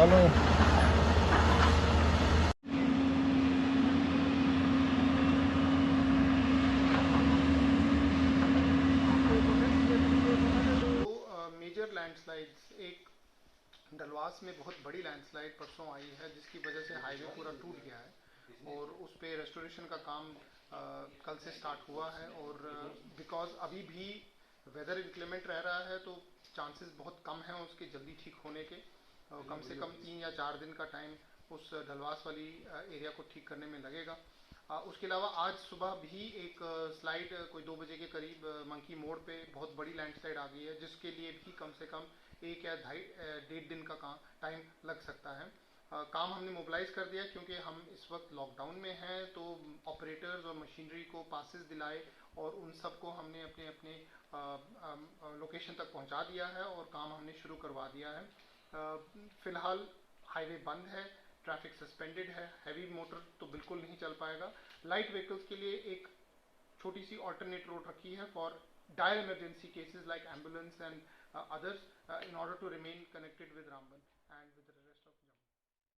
Hello. Major landslides, एक डलवास में बहुत बड़ी लैंडस्लाइड परसों आई है जिसकी वजह से हाईवे पूरा टूट गया है और उस पे रेस्टोरेशन का काम कल से स्टार्ट हुआ है। और बिकॉज अभी भी वेदर इंक्लेमेंट रह रहा है तो चांसेस बहुत कम हैं उसके जल्दी ठीक होने के। कम से कम 3 या 4 दिन का टाइम उस डलवास वाली एरिया को ठीक करने में लगेगा। उसके अलावा आज सुबह भी एक स्लाइड कोई 2 बजे के करीब मंकी मोड़ पे बहुत बड़ी लैंडस्लाइड आ गई है जिसके लिए भी कम से कम 1 या 1.5 दिन का टाइम लग सकता है। काम हमने मोबिलाइज कर दिया क्योंकि हम इस वक्त लॉकडाउन में हैं, तो ऑपरेटर्स और मशीनरी को पासेस दिलाए और उन सबको हमने अपने अपने लोकेशन तक पहुंचा दिया है और काम हमने शुरू करवा दिया है। फिलहाल हाईवे बंद है, ट्रैफिक सस्पेंडेड है, हैवी मोटर तो बिल्कुल नहीं चल पाएगा। लाइट व्हीकल्स के लिए एक छोटी सी ऑल्टरनेट रोड रखी है for dire emergency cases like ambulance and others in order to remain connected with Ramban and with